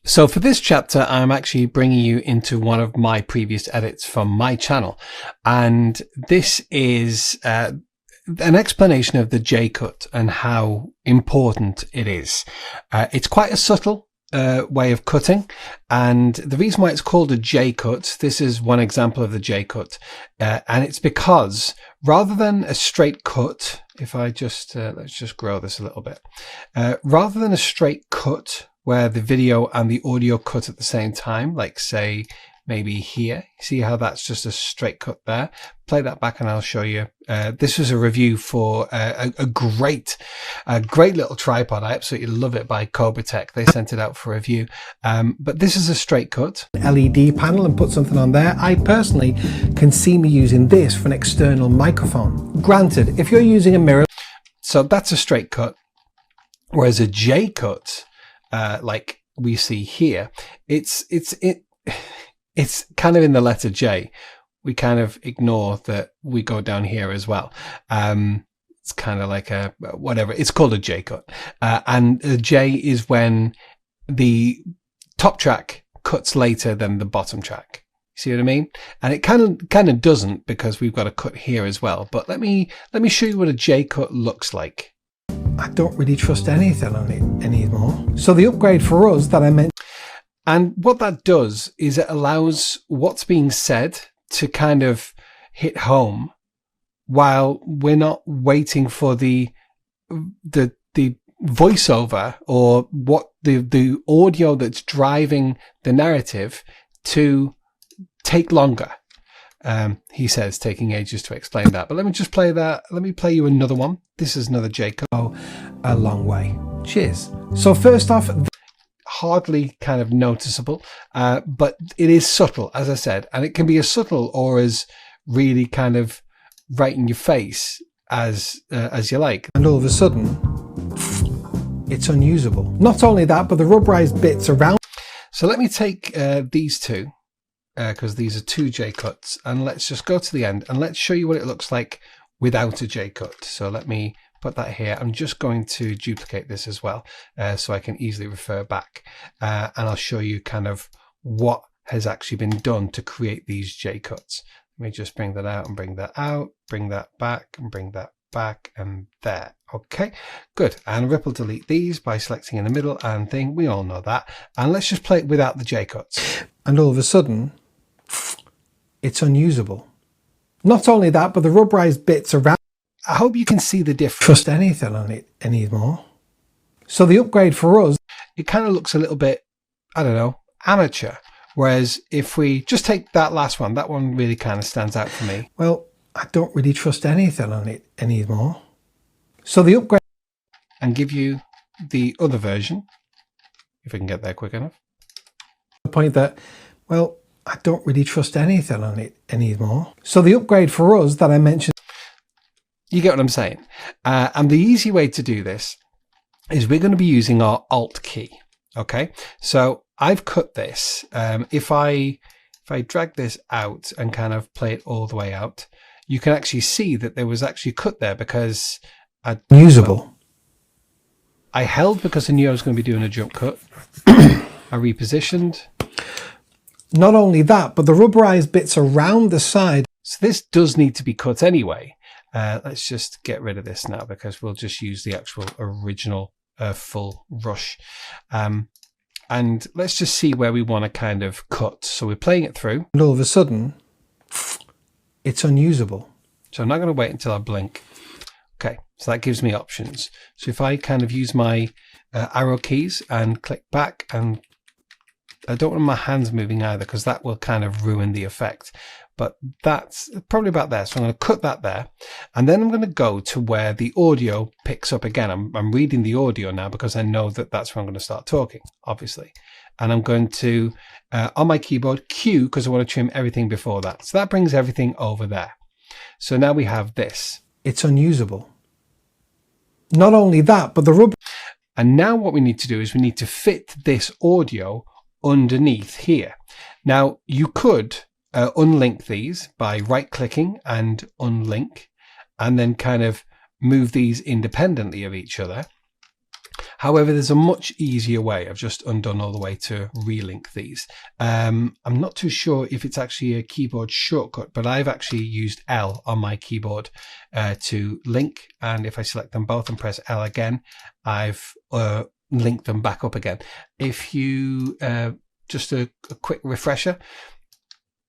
So for this chapter, I'm actually bringing you into one of my previous edits from my channel. And this is an explanation of the J-cut and how important it is. It's quite a subtle way of cutting. And the reason why it's called a J-cut, this is one example of the J-cut. And it's because rather than a straight cut, if I just, let's just grow this a little bit. Rather than a straight cut, where the video and the audio cut at the same time, like say maybe here. See how that's just a straight cut there? Play that back and I'll show you. This was a review for a great little tripod. I absolutely love it, by Cobra Tech. They sent it out for review. But this is a straight cut. LED panel and put something on there. I personally can see me using this for an external microphone. Granted, if you're using a mirror, so that's a straight cut, whereas a J cut, like we see here, it's kind of in the letter J. We kind of ignore that we go down here as well. It's kind of like a whatever. It's called a J cut, and a J is when the top track cuts later than the bottom track. See what I mean? And it kind of doesn't, because we've got a cut here as well. But let me show you what a J cut looks like. I don't really trust anything on it anymore. So the upgrade for us that I meant, and what that does is it allows what's being said to kind of hit home while we're not waiting for the voiceover or what the audio that's driving the narrative to take longer. He says taking ages to explain that, but let me just play that. Let me play you another one. This is another J-cut. Oh, a long way. Cheers. So first off, hardly kind of noticeable, but it is subtle, as I said, and it can be as subtle or as really kind of right in your face as you like. And all of a sudden, it's unusable. Not only that, but the rubberized bits around. So let me take these two, because these are two J-cuts, and let's just go to the end and let's show you what it looks like without a J-cut. So let me put that here. I'm just going to duplicate this as well, so I can easily refer back, and I'll show you kind of what has actually been done to create these J-cuts. Let me just bring that out and bring that out, bring that back and bring that back, and there. Okay, good. And ripple delete these by selecting in the middle and thing. We all know that. And let's just play it without the J-cuts. And all of a sudden, it's unusable. Not only that, but the rubberized bits around. I hope you can see the difference. Trust anything on it anymore. So the upgrade for us, it kind of looks a little bit, I don't know, amateur. Whereas if we just take that last one, that one really kind of stands out for me. Well, I don't really trust anything on it anymore. So the upgrade, and give you the other version, if we can get there quick enough. The point that, well, I don't really trust anything on it anymore. So the upgrade for us that I mentioned, you get what I'm saying? And the easy way to do this is we're going to be using our Alt key. Okay, so I've cut this. If I drag this out and kind of play it all the way out, you can actually see that there was actually cut there because usable. I held because I knew I was going to be doing a jump cut. I repositioned. Not only that, but the rubberized bits around the side. So this does need to be cut anyway. Let's just get rid of this now, because we'll just use the actual original full rush. And let's just see where we want to kind of cut. So we're playing it through. And all of a sudden, it's unusable. So I'm not going to wait until I blink. Okay, so that gives me options. So if I kind of use my arrow keys and click back, and I don't want my hands moving either, because that will kind of ruin the effect. But that's probably about there. So I'm going to cut that there. And then I'm going to go to where the audio picks up again. I'm reading the audio now because I know that that's where I'm going to start talking, obviously. And I'm going to, on my keyboard, Q, because I want to trim everything before that. So that brings everything over there. So now we have this. It's unusable. Not only that, but the rubber. And now what we need to do is we need to fit this audio underneath here. Now you could unlink these by right clicking and unlink, and then kind of move these independently of each other. However, there's a much easier way. I've just undone all the way to relink these. I'm not too sure if it's actually a keyboard shortcut, but I've actually used L on my keyboard to link. And if I select them both and press L again, I've linked them back up again. If you, just a quick refresher,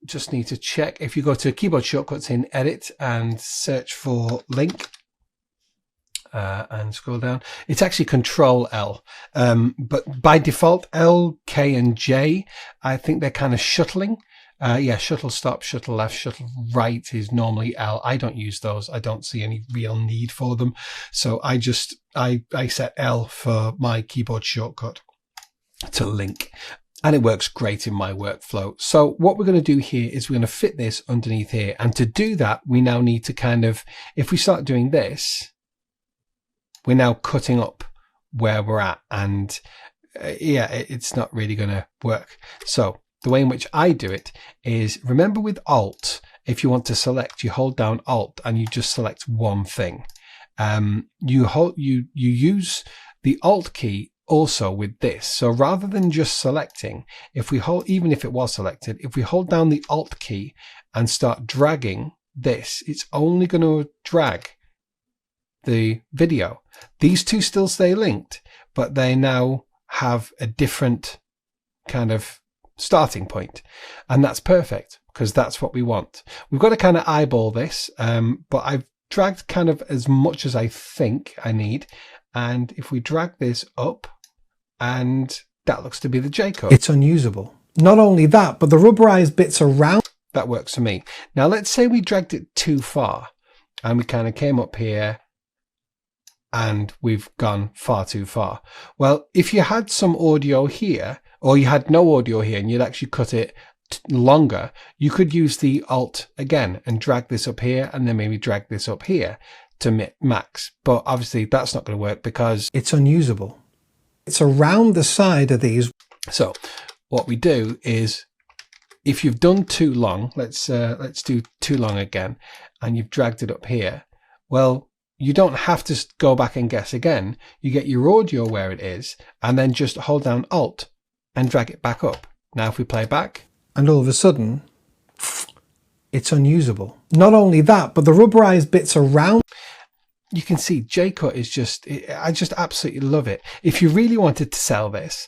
just need to check. If you go to keyboard shortcuts in Edit and search for link, and scroll down, it's actually Control L, but by default L, K and J, I think they're kind of shuttling. Yeah, shuttle stop, shuttle left, shuttle right is normally L. I don't use those. I don't see any real need for them, so I set L for my keyboard shortcut to link, and it works great in my workflow. So what we're going to do here is we're going to fit this underneath here, and to do that we now need to kind of, if we start doing this, we're now cutting up where we're at, and yeah, it's not really going to work. So the way in which I do it is, remember with Alt, if you want to select, you hold down Alt and you just select one thing. You use the Alt key also with this. So rather than just selecting, if we hold, even if it was selected, if we hold down the Alt key and start dragging this, it's only going to drag the video. These two still stay linked, but they now have a different kind of starting point, and that's perfect because that's what we want. We've got to kind of eyeball this, but I've dragged kind of as much as I think I need, and if we drag this up, and that looks to be the J cut. It's unusable. Not only that, but the rubberized bits around, that works for me. Now let's say we dragged it too far and we kind of came up here and we've gone far too far. Well, if you had some audio here, or you had no audio here and you'd actually cut it longer, you could use the Alt again and drag this up here, and then maybe drag this up here to max. But obviously that's not going to work because it's unusable. It's around the side of these. So what we do is, if you've done too long, let's do too long again, and you've dragged it up here, well, you don't have to go back and guess again. You get your audio where it is, and then just hold down Alt and drag it back up. Now if we play back, and all of a sudden it's unusable. Not only that, but the rubberized bits around, you can see J-cut is just, I just absolutely love it. If you really wanted to sell this,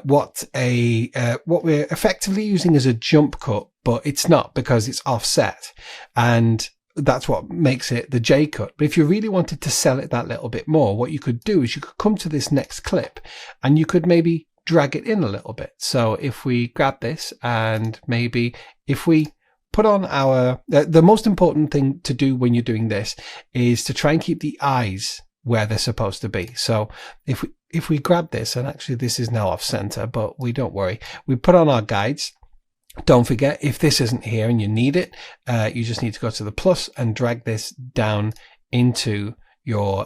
what we're effectively using is a jump cut, but it's not because it's offset, and that's what makes it the J cut. But if you really wanted to sell it that little bit more, what you could do is you could come to this next clip and you could maybe drag it in a little bit. So if we grab this, and maybe if we put on our, the most important thing to do when you're doing this is to try and keep the eyes where they're supposed to be. So if we grab this, and actually this is now off center, but we don't worry, we put on our guides. Don't forget, if this isn't here and you need it, you just need to go to the plus and drag this down into your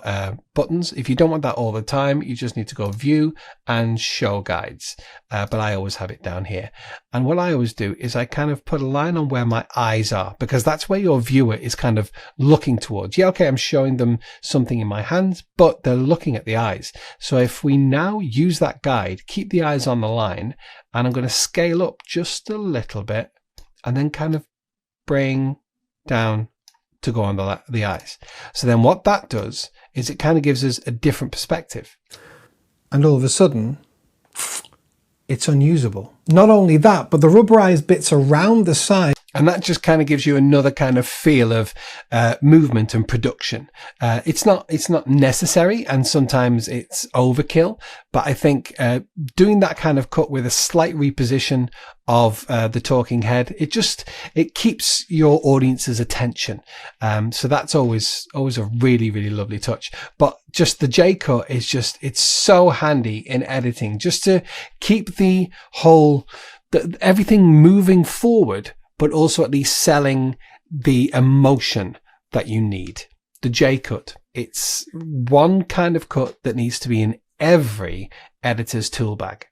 buttons. If you don't want that all the time, you just need to go view and show guides, but I always have it down here. And what I always do is I kind of put a line on where my eyes are, because that's where your viewer is kind of looking towards. Yeah, okay, I'm showing them something in my hands, but they're looking at the eyes. So if we now use that guide, keep the eyes on the line, and I'm going to scale up just a little bit and then kind of bring down to go on the eyes. So then what that does is it kind of gives us a different perspective. And all of a sudden, it's unusable. Not only that, but the rubberized bits around the side. And that just kind of gives you another kind of feel of movement and production. It's not necessary, and sometimes it's overkill. But I think doing that kind of cut with a slight reposition of the talking head, it keeps your audience's attention. So that's always a really, really lovely touch. But just the J cut is it's so handy in editing, just to keep the whole everything moving forward, but also at least selling the emotion that you need. The J cut, it's one kind of cut that needs to be in every editor's tool bag.